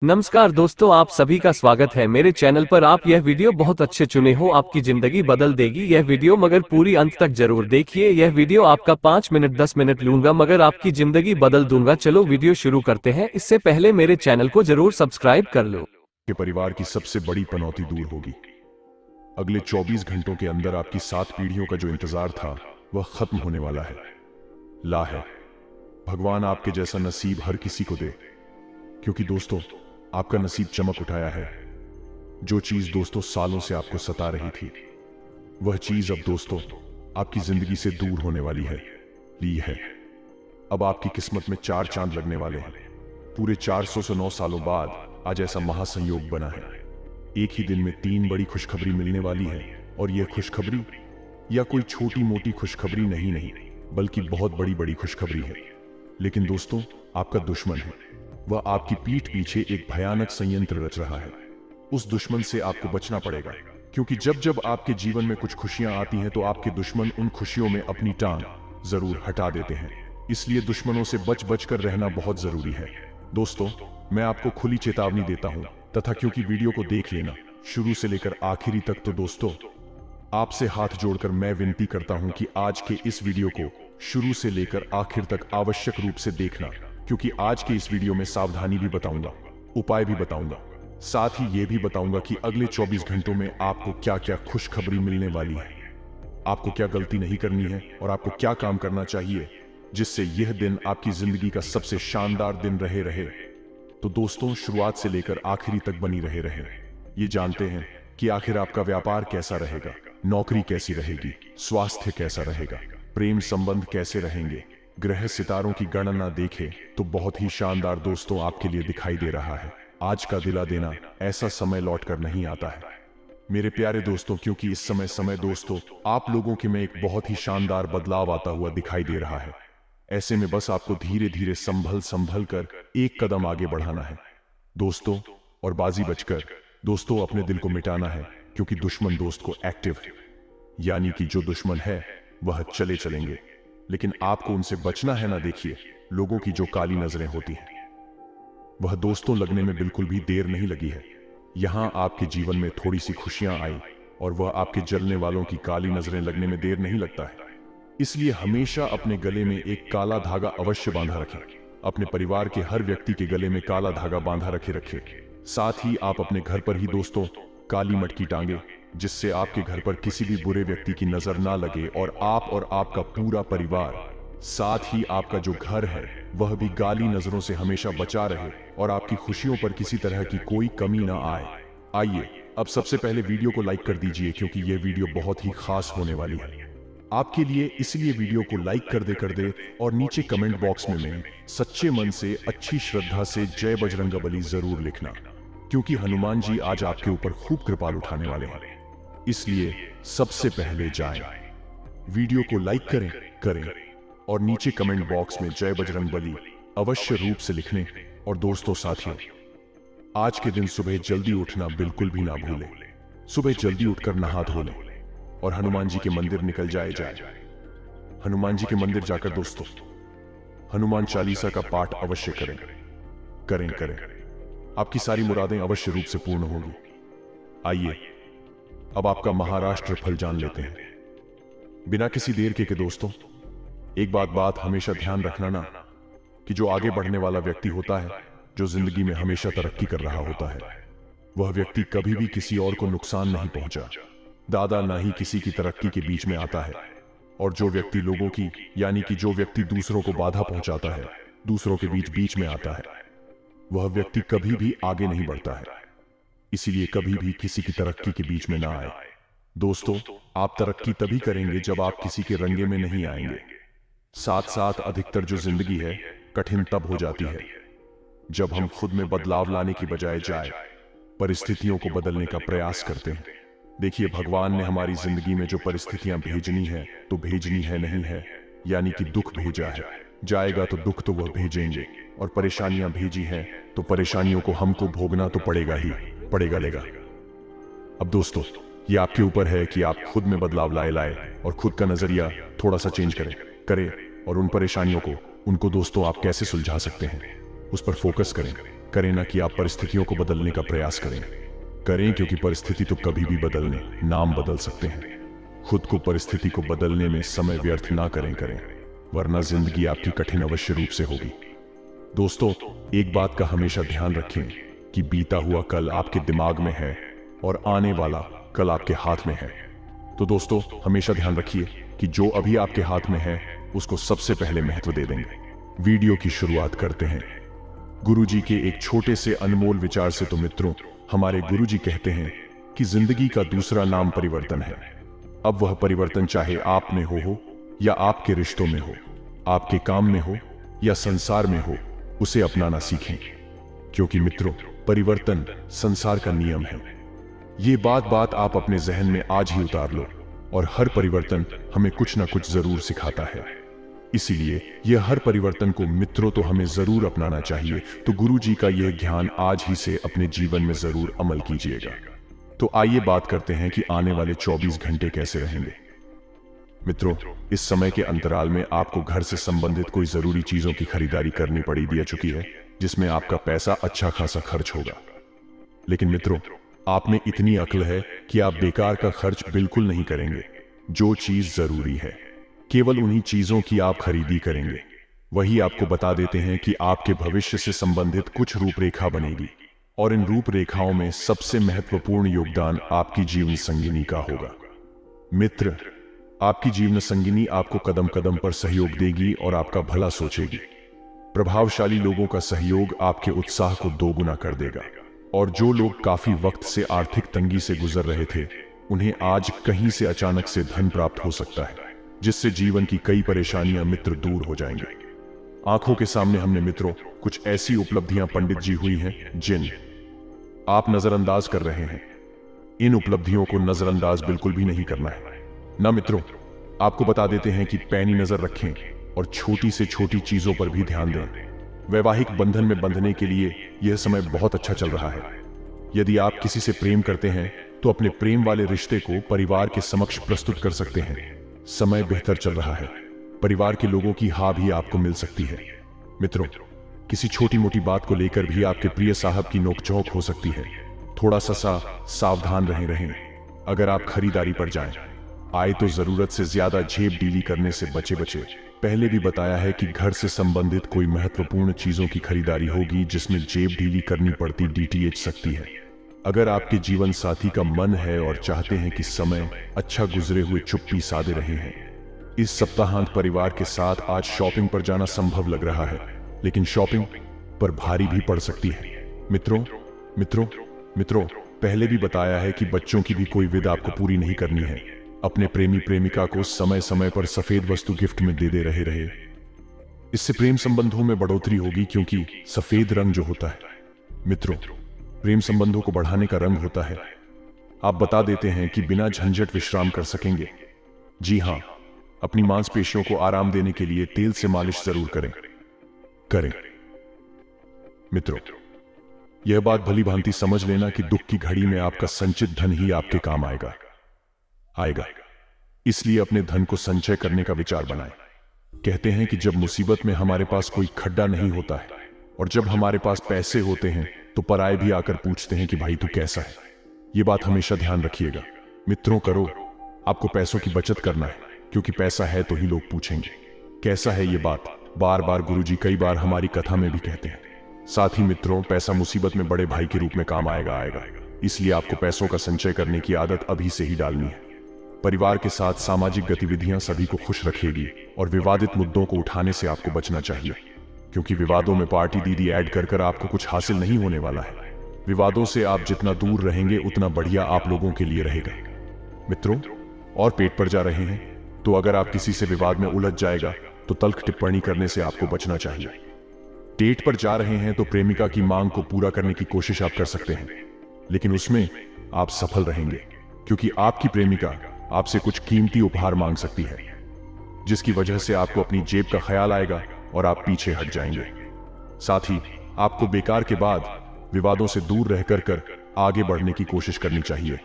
नमस्कार दोस्तों, आप सभी का स्वागत है मेरे चैनल पर। आप यह वीडियो बहुत अच्छे चुने हो, आपकी जिंदगी बदल देगी यह वीडियो, मगर पूरी अंत तक जरूर देखिए। यह वीडियो आपका 5 मिनट 10 मिनट लूंगा, मगर आपकी जिंदगी बदल दूंगा। चलो वीडियो शुरू करते हैं। इससे पहले मेरे चैनल को जरूर सब्सक्राइब कर लो। के परिवार की सबसे बड़ी पनौती दूर होगी। अगले 24 घंटों के अंदर आपकी 7 पीढ़ियों का जो इंतजार था वह खत्म होने वाला है। ला है भगवान आपके जैसा नसीब हर किसी को दे, क्योंकि दोस्तों आपका नसीब चमक उठाया है। जो चीज दोस्तों सालों से आपको सता रही थी, वह चीज अब दोस्तों आपकी जिंदगी से दूर होने वाली है। ली है अब आपकी किस्मत में 4 चांद लगने वाले हैं। पूरे 409 सालों बाद आज ऐसा महासंयोग बना है। एक ही दिन में 3 बड़ी खुशखबरी मिलने वाली है, और यह खुशखबरी या कोई छोटी मोटी खुशखबरी नहीं, बल्कि बहुत बड़ी बड़ी खुशखबरी है। लेकिन दोस्तों आपका दुश्मन है, वह आपकी पीठ पीछे एक भयानक संयंत्र रच रहा है। उस दुश्मन से आपको बचना पड़ेगा, क्योंकि जब जब आपके जीवन में कुछ खुशियां आती हैं तो आपके दुश्मन उन खुशियों में अपनी टांग जरूर हटा देते हैं। इसलिए दुश्मनों से बच बच कर रहना बहुत जरूरी है। दोस्तों मैं आपको खुली चेतावनी देता हूं, तथा क्योंकि वीडियो को देख लेना शुरू से लेकर आखिरी तक, तो दोस्तों आपसे हाथ जोड़कर मैं विनती करता हूं कि आज के इस वीडियो को शुरू से लेकर आखिर तक आवश्यक रूप से देखना, क्योंकि आज के इस वीडियो में सावधानी भी बताऊंगा, उपाय भी बताऊंगा, साथ ही यह भी बताऊंगा कि अगले 24 घंटों में आपको क्या क्या खुशखबरी मिलने वाली है, आपको क्या गलती नहीं करनी है और आपको क्या काम करना चाहिए जिससे यह दिन आपकी जिंदगी का सबसे शानदार दिन रहे। तो दोस्तों शुरुआत से लेकर आखिरी तक बनी रहे। ये जानते हैं कि आखिर आपका व्यापार कैसा रहेगा, नौकरी कैसी रहेगी, स्वास्थ्य कैसा रहेगा, प्रेम संबंध कैसे रहेंगे। ग्रह सितारों की गणना देखें तो बहुत ही शानदार दोस्तों आपके लिए दिखाई दे रहा है। आज का दिला देना ऐसा समय लौट कर नहीं आता है मेरे प्यारे दोस्तों, क्योंकि इस समय दोस्तों आप लोगों के में एक बहुत ही शानदार बदलाव आता हुआ दिखाई दे रहा है। ऐसे में बस आपको धीरे धीरे संभल कर एक कदम आगे बढ़ाना है दोस्तों, और बाजी बचकर दोस्तों अपने दिल को मिटाना है, क्योंकि दुश्मन दोस्त को एक्टिव है। यानी कि जो दुश्मन है वह चलेंगे, लेकिन आपको उनसे बचना है ना। देखिए लोगों की जो काली नजरें होती हैं वह दोस्तों लगने में बिल्कुल भी देर नहीं लगी है। यहां आपके जीवन में थोड़ी सी खुशियां आई और वह आपके जलने वालों की काली नजरें लगने में देर नहीं लगता है। इसलिए हमेशा अपने गले में एक काला धागा अवश्य बांधा रखें। अपने परिवार के हर व्यक्ति के गले में काला धागा बांधा रखे। साथ ही आप अपने घर पर ही दोस्तों काली मटकी टांगे, जिससे आपके घर पर किसी भी बुरे व्यक्ति की नजर ना लगे और आप और आपका पूरा परिवार, साथ ही आपका जो घर है वह भी काली नजरों से हमेशा बचा रहे और आपकी खुशियों पर किसी तरह की कोई कमी ना आए। आइए अब सबसे पहले वीडियो को लाइक कर दीजिए, क्योंकि यह वीडियो बहुत ही खास होने वाली है आपके लिए। इसलिए वीडियो को लाइक कर दे और नीचे कमेंट बॉक्स में सच्चे मन से अच्छी श्रद्धा से जय बजरंगबली जरूर लिखना, क्योंकि हनुमान जी आज आपके ऊपर खूब कृपाल उठाने वाले हैं। इसलिए सबसे पहले जाएं, वीडियो को लाइक करें और नीचे कमेंट बॉक्स में जय बजरंगबली अवश्य रूप से लिखने। और दोस्तों साथियों, आज के दिन सुबह जल्दी उठना बिल्कुल भी ना भूलें। सुबह जल्दी उठकर नहा धो लें और हनुमान जी के मंदिर निकल जाए। हनुमान जी के मंदिर जाकर दोस्तों हनुमान चालीसा का पाठ अवश्य करें। आपकी सारी मुरादें अवश्य रूप से पूर्ण होंगी। आइए अब आपका महाराष्ट्र फल जान लेते हैं बिना किसी देर के दोस्तों। एक बात हमेशा ध्यान रखना ना, कि जो आगे बढ़ने वाला व्यक्ति होता है, जो जिंदगी में हमेशा तरक्की कर रहा होता है, वह व्यक्ति कभी भी किसी और को नुकसान नहीं पहुंचा दादा ना ही किसी की तरक्की के बीच में आता है। और जो व्यक्ति लोगों की, यानी कि जो व्यक्ति दूसरों को बाधा पहुंचाता है, दूसरों के बीच में आता है, वह व्यक्ति कभी भी आगे नहीं बढ़ता है। इसीलिए कभी भी किसी की तरक्की के बीच में ना आए दोस्तों। आप तरक्की तभी करेंगे जब आप किसी के रंगे में नहीं आएंगे। साथ अधिकतर जो जिंदगी है कठिन तब हो जाती है जब हम खुद में बदलाव लाने की बजाय परिस्थितियों को बदलने का प्रयास करते हैं। देखिए भगवान ने हमारी जिंदगी में जो परिस्थितियां भेजनी है तो भेजनी है नहीं है, यानी कि दुख भेजा है, जाएगा तो दुख तो वह भेजेंगे, और परेशानियां भेजी हैं तो परेशानियों को हमको भोगना तो पड़ेगा। अब दोस्तों ये आपके ऊपर है कि आप खुद में बदलाव लाए और खुद का नजरिया थोड़ा सा चेंज करें और उन परेशानियों को, उनको दोस्तों आप कैसे सुलझा सकते हैं उस पर फोकस करें। करें ना कि आप परिस्थितियों को बदलने का प्रयास करें। करें क्योंकि परिस्थिति तो कभी भी बदलने, नाम बदल सकते हैं। खुद को परिस्थिति को बदलने में समय व्यर्थ ना करें, वरना जिंदगी आपकी कठिन अवश्य रूप से होगी। दोस्तों, एक बात का हमेशा ध्यान रखें कि बीता हुआ कल आपके दिमाग में है और आने वाला कल आपके हाथ में है। तो दोस्तों, हमेशा ध्यान रखिए कि जो अभी आपके हाथ में है उसको सबसे पहले महत्व दे देंगे। वीडियो की शुरुआत करते हैं गुरुजी के एक छोटे से अनमोल विचार से। तो मित्रों, हमारे गुरुजी कहते हैं कि जिंदगी का दूसरा नाम परिवर्तन है। अब वह परिवर्तन चाहे आप में हो या आपके रिश्तों में हो, आपके काम में हो या संसार में हो, उसे अपनाना सीखें। क्योंकि मित्रों, परिवर्तन संसार का नियम है। ये बात आप अपने जहन में आज ही उतार लो। और हर परिवर्तन हमें कुछ ना कुछ जरूर सिखाता है। इसीलिए यह हर परिवर्तन को मित्रों तो हमें जरूर अपनाना चाहिए। तो गुरुजी का यह ज्ञान आज ही से अपने जीवन में जरूर अमल कीजिएगा। तो आइए बात करते हैं कि आने वाले 24 घंटे कैसे रहेंगे। मित्रों, इस समय के अंतराल में आपको घर से संबंधित कोई जरूरी चीजों की खरीदारी करनी पड़ी दिया चुकी है, जिसमें आपका पैसा अच्छा खासा खर्च होगा। लेकिन मित्रों, आप में इतनी अक्ल है कि आप बेकार का खर्च बिल्कुल नहीं करेंगे। जो चीज जरूरी है, केवल उन्हीं चीजों की आप खरीदी करेंगे। वही आपको बता देते हैं कि आपके भविष्य से संबंधित कुछ रूपरेखा बनेगी, और इन रूपरेखाओं में सबसे महत्वपूर्ण योगदान आपकी जीवन संगिनी का होगा। मित्र, आपकी जीवन संगिनी आपको कदम कदम पर सहयोग देगी और आपका भला सोचेगी। प्रभावशाली लोगों का सहयोग आपके उत्साह को दोगुना कर देगा। और जो लोग काफी वक्त से आर्थिक तंगी से गुजर रहे थे, उन्हें आज कहीं से अचानक से धन प्राप्त हो सकता है, जिससे जीवन की कई परेशानियां मित्र दूर हो जाएंगे। आंखों के सामने हमने मित्रों कुछ ऐसी उपलब्धियां पंडित जी हुई हैं जिन आप नजरअंदाज कर रहे हैं। इन उपलब्धियों को नजरअंदाज बिल्कुल भी नहीं करना है ना मित्रों। आपको बता देते हैं कि पैनी नजर रखें और छोटी से छोटी चीजों पर भी ध्यान दें। वैवाहिक बंधन में बंधने के लिए यह समय बहुत अच्छा चल रहा है। यदि आप किसी से प्रेम करते हैं तो अपने प्रेम वाले रिश्ते को परिवार के समक्ष प्रस्तुत कर सकते हैं। समय बेहतर चल रहा है। परिवार के लोगों की हाँ भी आपको मिल सकती है। मित्रों, किसी छोटी मोटी बात को लेकर भी आपके प्रिय साहब की नोकझोंक हो सकती है। थोड़ा सा सावधान रहें। अगर आप खरीदारी पर जाएं, आए तो जरूरत से ज्यादा जेब डीली करने से बचे। पहले भी बताया है कि घर से संबंधित कोई महत्वपूर्ण चीजों की खरीदारी होगी जिसमें जेब डीली करनी पड़ती डीटीएच सकती है। अगर आपके जीवन साथी का मन है और चाहते हैं कि समय अच्छा गुजरे हुए चुप्पी साधे रहे हैं, इस सप्ताहांत परिवार के साथ आज शॉपिंग पर जाना संभव लग रहा है, लेकिन शॉपिंग पर भारी भी पड़ सकती है। मित्रों, पहले भी बताया है कि बच्चों की भी कोई विद आपको पूरी नहीं करनी है। अपने प्रेमी प्रेमिका को समय समय पर सफेद वस्तु गिफ्ट में दे रहे। इससे प्रेम संबंधों में बढ़ोतरी होगी, क्योंकि सफेद रंग जो होता है मित्रों, प्रेम संबंधों को बढ़ाने का रंग होता है। आप बता देते हैं कि बिना झंझट विश्राम कर सकेंगे। जी हां, अपनी मांसपेशियों को आराम देने के लिए तेल से मालिश जरूर करें। मित्रों, यह बात भली भांति समझ लेना कि दुख की घड़ी में आपका संचित धन ही आपके काम आएगा। इसलिए अपने धन को संचय करने का विचार बनाएं। कहते हैं कि जब मुसीबत में हमारे पास कोई खड्डा नहीं होता है और जब हमारे पास पैसे होते हैं तो पराये भी आकर पूछते हैं कि भाई तू कैसा है। ये बात हमेशा ध्यान रखिएगा। मित्रों, करो, आपको पैसों की बचत करना है, क्योंकि पैसा है तो ही लोग पूछेंगे कैसा है। ये बात बार बार गुरुजी कई बार हमारी कथा में भी कहते हैं। साथ ही मित्रों, पैसा मुसीबत में बड़े भाई के रूप में काम आएगा। इसलिए आपको पैसों का संचय करने की आदत अभी से ही डालनी है। परिवार के साथ सामाजिक गतिविधियां सभी को खुश रखेगी और विवादित मुद्दों को उठाने से आपको बचना चाहिए, क्योंकि विवादों में पार्टी दीदी ऐड कर आपको कुछ हासिल नहीं होने वाला है। विवादों से आप जितना दूर रहेंगे उतना बढ़िया आप लोगों के लिए रहेगा। मित्रों, और पेट पर जा रहे हैं तो अगर आप किसी से विवाद में उलझ जाएगा तो तल्ख टिप्पणी करने से आपको बचना चाहिए। डेट पर जा रहे हैं तो प्रेमिका की मांग को पूरा करने की कोशिश आप कर सकते हैं, लेकिन उसमें आप सफल रहेंगे, क्योंकि आपकी प्रेमिका आपसे कुछ कीमती उपहार मांग सकती है, जिसकी वजह से आपको अपनी जेब का ख्याल आएगा और आप पीछे हट जाएंगे। साथ ही आपको बेकार के बाद विवादों से दूर रहकर आगे बढ़ने की कोशिश करनी चाहिए।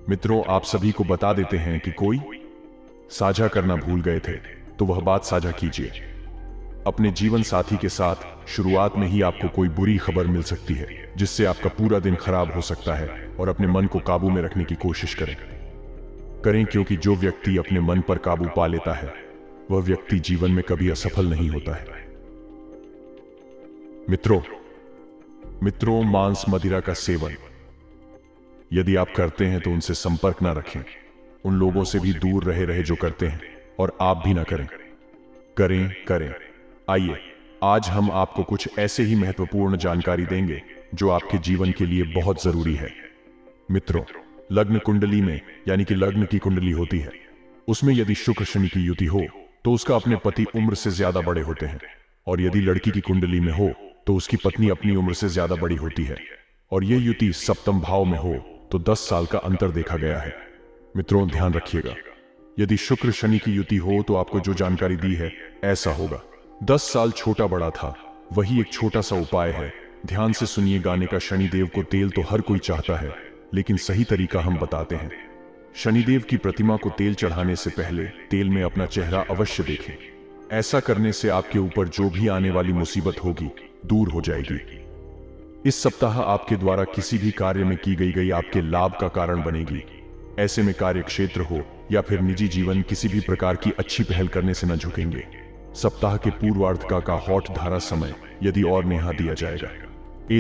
मित्रों, आप सभी को बता देते हैं कि कोई साझा करना भूल गए थे तो वह बात साझा कीजिए। अपने जीवन साथी के साथ शुरुआत में ही आपको कोई बुरी खबर मिल सकती है जिससे आपका पूरा दिन खराब हो सकता है, और अपने मन को काबू में रखने की कोशिश करें क्योंकि जो व्यक्ति अपने मन पर काबू पा लेता है वह व्यक्ति जीवन में कभी असफल नहीं होता है। मित्रों, मांस मदिरा का सेवन यदि आप करते हैं तो उनसे संपर्क ना रखें। उन लोगों से भी दूर रहे जो करते हैं, और आप भी ना करें। आइए आज हम आपको कुछ ऐसे ही महत्वपूर्ण जानकारी देंगे जो आपके जीवन के लिए बहुत जरूरी है। मित्रों, लग्न कुंडली में, यानी कि लग्न की कुंडली होती है, उसमें यदि शुक्र शनि की युति हो तो उसका अपने पति उम्र से ज्यादा बड़े होते हैं, और यदि लड़की की कुंडली में हो तो उसकी पत्नी अपनी उम्र से ज्यादा बड़ी होती है, और यह युति सप्तम भाव में हो तो 10 साल का अंतर देखा गया है। मित्रों, ध्यान रखिएगा, यदि शुक्र शनि की युति हो तो आपको जो जानकारी दी है ऐसा होगा। 10 साल छोटा बड़ा था, वही एक छोटा सा उपाय है। ध्यान से सुनिए, गाने का शनिदेव को तेल तो हर कोई चाहता है, लेकिन सही तरीका हम बताते हैं। शनिदेव की प्रतिमा को तेल चढ़ाने से पहले तेल में अपना चेहरा अवश्य देखें। ऐसा करने से आपके ऊपर जो भी आने वाली मुसीबत होगी दूर हो जाएगी। इस सप्ताह आपके द्वारा किसी भी कार्य में की गई आपके लाभ का कारण बनेगी। ऐसे में कार्य क्षेत्र हो या फिर निजी जीवन, किसी भी प्रकार की अच्छी पहल करने से न झुकेंगे। सप्ताह के पूर्वार्ध का हॉट धारा समय यदि और नेहा दिया जाएगा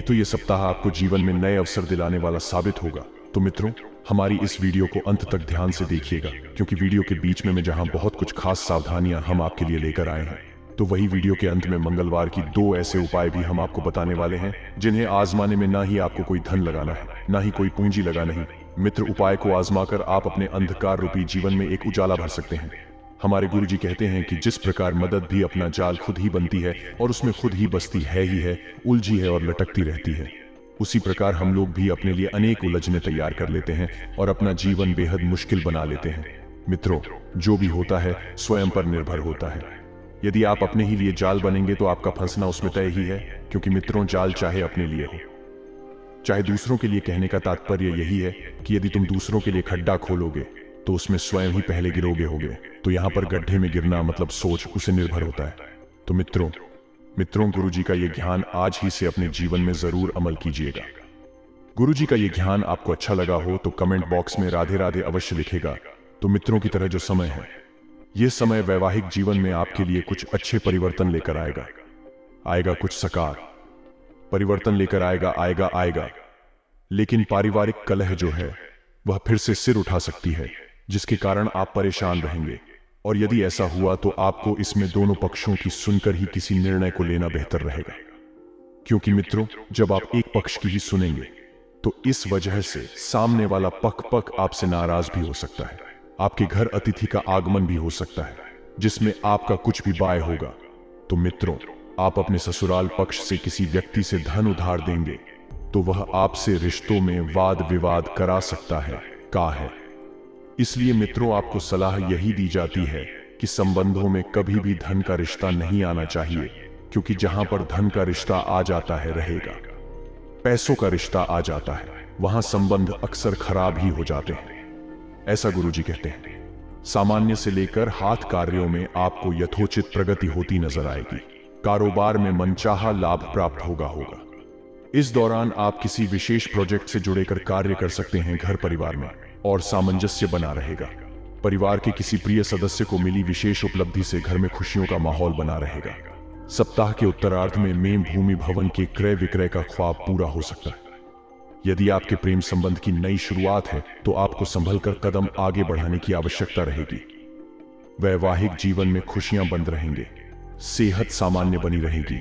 तो ये सप्ताह आपको जीवन में नए अवसर दिलाने वाला साबित होगा। तो मित्रों, हमारी इस वीडियो को अंत तक ध्यान से देखिएगा, क्योंकि वीडियो के बीच में जहां बहुत कुछ खास सावधानियां हम आपके लिए लेकर आए हैं, तो वही वीडियो के अंत में मंगलवार की 2 ऐसे उपाय भी हम आपको बताने वाले हैं जिन्हें आजमाने में ना ही आपको कोई धन लगाना है, ना ही कोई पूंजी लगाना है। मित्र, उपाय को आजमाकर आप अपने अंधकार रूपी जीवन में एक उजाला भर सकते हैं। हमारे गुरुजी कहते हैं कि जिस प्रकार मदद भी अपना जाल खुद ही बनती है और उसमें खुद ही बसती है ही है, उलझी है और लटकती रहती है, उसी प्रकार हम लोग भी अपने लिए अनेक उलझने तैयार कर लेते हैं और अपना जीवन बेहद मुश्किल बना लेते हैं। मित्रों, जो भी होता है स्वयं पर निर्भर होता है। यदि आप अपने ही लिए जाल बनेंगे तो आपका फंसना उसमें तय ही है, क्योंकि मित्रों, जाल चाहे अपने लिए हो चाहे दूसरों के लिए, कहने का तात्पर्य यही है कि यदि तुम दूसरों के लिए खड्डा खोलोगे तो उसमें स्वयं ही पहले गिरोगे। तो यहां पर गड्ढे में गिरना मतलब सोच उसे निर्भर होता है। तो मित्रों, गुरुजी का यह ज्ञान आज ही से अपने जीवन में जरूर अमल कीजिएगा। गुरुजी का यह ज्ञान आपको अच्छा लगा हो तो कमेंट बॉक्स में राधे राधे अवश्य लिखेगा। तो मित्रों की तरह जो समय है, यह समय वैवाहिक जीवन में आपके लिए कुछ अच्छे परिवर्तन लेकर आएगा कुछ सकार परिवर्तन लेकर आएगा। लेकिन पारिवारिक कलह जो है वह फिर से सिर उठा सकती है, जिसके कारण आप परेशान रहेंगे। और यदि ऐसा हुआ तो आपको इसमें दोनों पक्षों की सुनकर ही किसी निर्णय को लेना बेहतर रहेगा, क्योंकि मित्रों, जब आप एक पक्ष की ही सुनेंगे तो इस वजह से सामने वाला पक आपसे नाराज भी हो सकता है। आपके घर अतिथि का आगमन भी हो सकता है जिसमें आपका कुछ भी बाय होगा। तो मित्रों, आप अपने ससुराल पक्ष से किसी व्यक्ति से धन उधार देंगे तो वह आपसे रिश्तों में वाद विवाद करा सकता है। इसलिए मित्रों, आपको सलाह यही दी जाती है कि संबंधों में कभी भी धन का रिश्ता नहीं आना चाहिए, क्योंकि जहां पर धन का रिश्ता आ जाता है रहेगा, पैसों का रिश्ता आ जाता है, वहां संबंध अक्सर खराब ही हो जाते हैं, ऐसा गुरुजी कहते हैं। सामान्य से लेकर हाथ कार्यों में आपको यथोचित प्रगति होती नजर आएगी। कारोबार में मनचाहा लाभ प्राप्त होगा। इस दौरान आप किसी विशेष प्रोजेक्ट से जुड़कर कार्य कर सकते हैं। घर परिवार में और सामंजस्य बना रहेगा। परिवार के किसी प्रिय सदस्य को मिली विशेष उपलब्धि से घर में खुशियों का माहौल बना रहेगा। सप्ताह के उत्तरार्ध में भूमि भवन के क्रय विक्रय का ख्वाब पूरा हो सकता है। यदि आपके प्रेम संबंध की नई शुरुआत है तो आपको संभल कर कदम आगे बढ़ाने की आवश्यकता रहेगी। वैवाहिक जीवन में खुशियां बंद रहेंगे, सेहत सामान्य बनी रहेगी।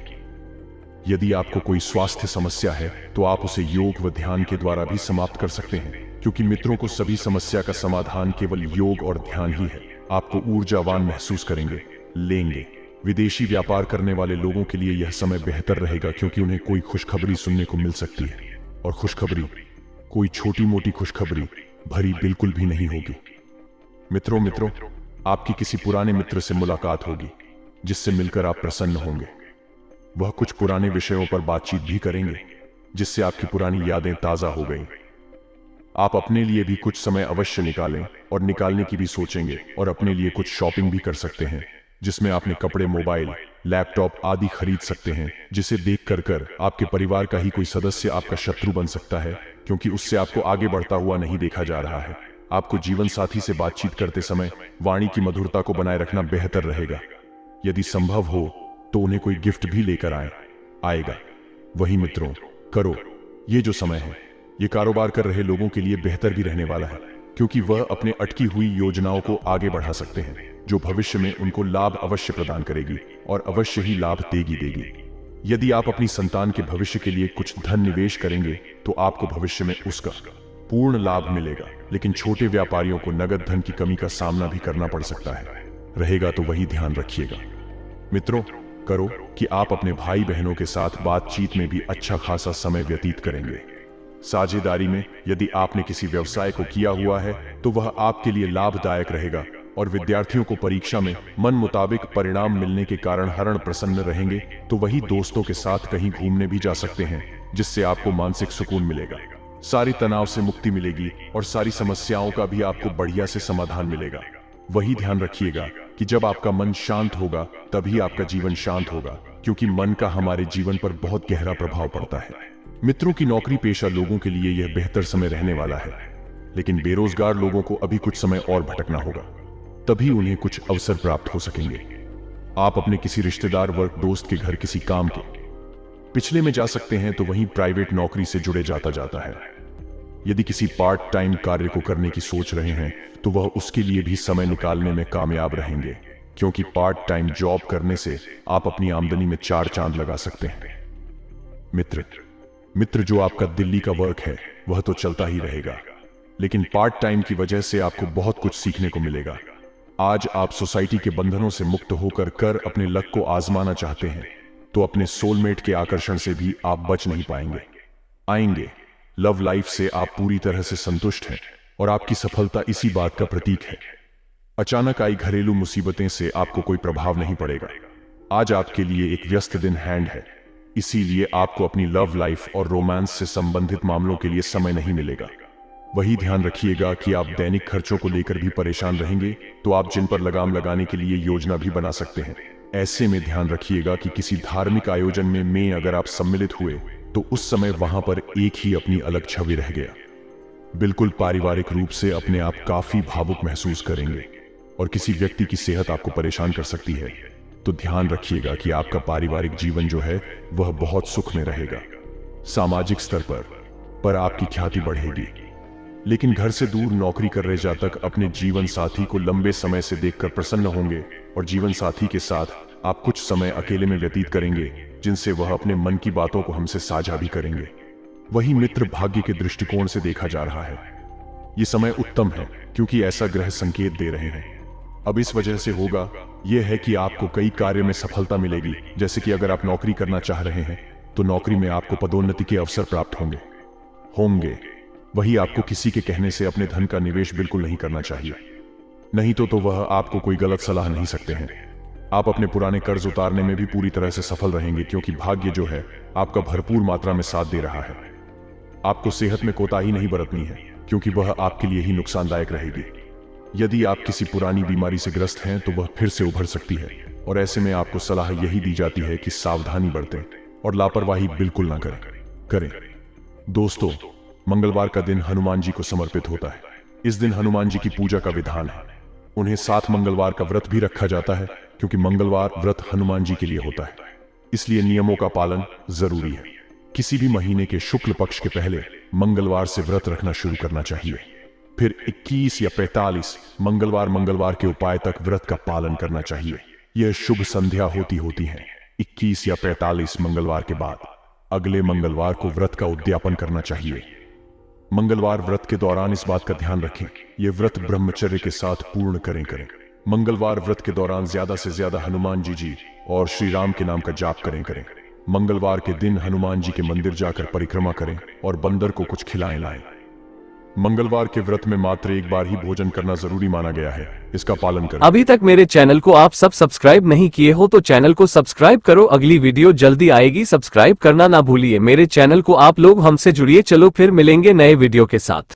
यदि आपको कोई स्वास्थ्य समस्या है तो आप उसे योग व ध्यान के द्वारा भी समाप्त कर सकते हैं, क्योंकि मित्रों को सभी समस्या का समाधान केवल योग और ध्यान ही है। आपको ऊर्जावान महसूस लेंगे। विदेशी व्यापार करने वाले लोगों के लिए यह समय बेहतर रहेगा, क्योंकि उन्हें कोई खुशखबरी सुनने को मिल सकती है, और खुशखबरी कोई छोटी मोटी खुशखबरी भरी बिल्कुल भी नहीं होगी। मित्रों, आपकी किसी पुराने मित्र से मुलाकात होगी जिससे मिलकर आप प्रसन्न होंगे। वह कुछ पुराने विषयों पर बातचीत भी करेंगे जिससे आपकी पुरानी यादें ताजा हो गई। आप अपने लिए भी कुछ समय अवश्य निकालें और निकालने की भी सोचेंगे, और अपने लिए कुछ शॉपिंग भी कर सकते हैं जिसमें आपने कपड़े, मोबाइल लैपटॉप आदि खरीद सकते हैं, जिसे देख कर आपके परिवार का ही कोई सदस्य आपका शत्रु बन सकता है, क्योंकि उससे आपको आगे बढ़ता हुआ नहीं देखा जा रहा है। आपको जीवन साथी से बातचीत करते समय वाणी की मधुरता को बनाए रखना बेहतर रहेगा। यदि संभव हो तो उन्हें कोई गिफ्ट भी लेकर आएगा। वही मित्रों, करो, ये जो समय है ये कारोबार कर रहे लोगों के लिए बेहतर भी रहने वाला है, क्योंकि वह अपने अटकी हुई योजनाओं को आगे बढ़ा सकते हैं, जो भविष्य में उनको लाभ अवश्य प्रदान करेगी और अवश्य ही लाभ देगी। यदि आप अपनी संतान के भविष्य के लिए कुछ धन निवेश करेंगे तो आपको भविष्य में उसका पूर्ण लाभ मिलेगा, लेकिन छोटे व्यापारियों को नगद धन की कमी का सामना भी करना पड़ सकता है। रहेगा तो वही ध्यान रखिएगा। मित्रों, करो कि आप अपने भाई बहनों के साथ बातचीत में भी अच्छा खासा समय व्यतीत करेंगे। साझेदारी में यदि आपने किसी व्यवसाय को किया हुआ है तो वह आपके लिए लाभदायक रहेगा, और विद्यार्थियों को परीक्षा में मन मुताबिक परिणाम मिलने के कारण हरण प्रसन्न रहेंगे तो वही दोस्तों के साथ कहीं घूमने भी जा सकते हैं, जिससे आपको मानसिक सुकून मिलेगा, सारी तनाव से मुक्ति मिलेगी और सारी समस्याओं का भी आपको बढ़िया से समाधान मिलेगा। वही ध्यान रखिएगा कि जब आपका मन शांत होगा तभी आपका जीवन शांत होगा, क्योंकि मन का हमारे जीवन पर बहुत गहरा प्रभाव पड़ता है। मित्रों की नौकरी पेशा लोगों के लिए यह बेहतर समय रहने वाला है, लेकिन बेरोजगार लोगों को अभी कुछ समय और भटकना होगा, तभी उन्हें कुछ अवसर प्राप्त हो सकेंगे। आप अपने किसी रिश्तेदार वर्ग दोस्त के घर किसी काम के पिछले में जा सकते हैं तो वहीं प्राइवेट नौकरी से जुड़े जाता है। यदि किसी पार्ट टाइम कार्य को करने की सोच रहे हैं तो वह उसके लिए भी समय निकालने में कामयाब रहेंगे, क्योंकि पार्ट टाइम जॉब करने से आप अपनी आमदनी में 4 चांद लगा सकते हैं। मित्र, जो आपका दिल्ली का वर्क है वह तो चलता ही रहेगा, लेकिन पार्ट टाइम की वजह से आपको बहुत कुछ सीखने को मिलेगा। आज आप सोसाइटी के बंधनों से मुक्त होकर अपने लक को आजमाना चाहते हैं तो अपने सोलमेट के आकर्षण से भी आप बच नहीं पाएंगे। लव लाइफ से आप पूरी तरह से संतुष्ट हैं और आपकी सफलता इसी बात का प्रतीक है। अचानक आई घरेलू मुसीबतें से आपको कोई प्रभाव नहीं पड़ेगा। आज आपके लिए एक व्यस्त दिन हैंड है, इसीलिए आपको अपनी लव लाइफ और रोमांस से संबंधित मामलों के लिए समय नहीं मिलेगा। वही ध्यान रखिएगा कि आप दैनिक खर्चों को लेकर भी परेशान रहेंगे तो आप जिन पर लगाम लगाने के लिए योजना भी बना सकते हैं। ऐसे में ध्यान रखिएगा कि किसी धार्मिक आयोजन में अगर आप सम्मिलित हुए तो उस समय वहां पर एक ही अपनी अलग छवि रह गया। बिल्कुल पारिवारिक रूप से अपने आप काफी भावुक महसूस करेंगे और किसी व्यक्ति की सेहत आपको परेशान कर सकती है, तो ध्यान रखिएगा कि आपका पारिवारिक जीवन जो है वह बहुत सुख में रहेगा। सामाजिक स्तर पर आपकी ख्याति बढ़ेगी, लेकिन घर से दूर नौकरी कर रहे जातक अपने जीवन साथी को लंबे समय से देखकर प्रसन्न होंगे और जीवन साथी के साथ आप कुछ समय अकेले में व्यतीत करेंगे, जिनसे वह अपने मन की बातों को हमसे साझा भी करेंगे। वही मित्र, भाग्य के दृष्टिकोण से देखा जा रहा है ये समय उत्तम है, क्योंकि ऐसा ग्रह संकेत दे रहे हैं। अब इस वजह से होगा यह है कि आपको कई कार्य में सफलता मिलेगी। जैसे कि अगर आप नौकरी करना चाह रहे हैं तो नौकरी में आपको पदोन्नति के अवसर प्राप्त होंगे। वही आपको किसी के कहने से अपने धन का निवेश बिल्कुल नहीं करना चाहिए, नहीं तो वह आपको कोई गलत सलाह नहीं सकते हैं। आप अपने पुराने कर्ज उतारने में भी पूरी तरह से सफल रहेंगे, क्योंकि भाग्य जो है आपका भरपूर मात्रा में साथ दे रहा है। आपको सेहत में कोताही नहीं बरतनी है, क्योंकि वह आपके लिए ही नुकसानदायक रहेगी। यदि आप किसी पुरानी बीमारी से ग्रस्त हैं तो वह फिर से उभर सकती है, और ऐसे में आपको सलाह यही दी जाती है कि सावधानी बरतें और लापरवाही बिल्कुल ना करें। दोस्तों, मंगलवार का दिन हनुमान जी को समर्पित होता है। इस दिन हनुमान जी की पूजा का विधान है। उन्हें 7 मंगलवार का व्रत भी रखा जाता है, क्योंकि मंगलवार व्रत हनुमान जी के लिए होता है, इसलिए नियमों का पालन जरूरी है। किसी भी महीने के शुक्ल पक्ष के पहले मंगलवार से व्रत रखना शुरू करना चाहिए। फिर 21 या 45 मंगलवार के उपाय तक व्रत का पालन करना चाहिए। यह शुभ संध्या होती है 21 या 45 मंगलवार के बाद अगले मंगलवार को व्रत का उद्यापन करना चाहिए। मंगलवार व्रत के दौरान इस बात का ध्यान रखें, यह व्रत ब्रह्मचर्य के साथ पूर्ण करें। मंगलवार व्रत के दौरान ज्यादा से ज्यादा हनुमान जी और श्री राम के नाम का जाप करें। मंगलवार के दिन हनुमान जी के मंदिर जाकर परिक्रमा करें और बंदर को कुछ खिलाएं। मंगलवार के व्रत में मात्र एक बार ही भोजन करना जरूरी माना गया है, इसका पालन करें। अभी तक मेरे चैनल को आप सब सब्सक्राइब नहीं किए हो तो चैनल को सब्सक्राइब करो। अगली वीडियो जल्दी आएगी, सब्सक्राइब करना ना भूलिए। मेरे चैनल को आप लोग हमसे जुड़िए। चलो फिर मिलेंगे नए वीडियो के साथ।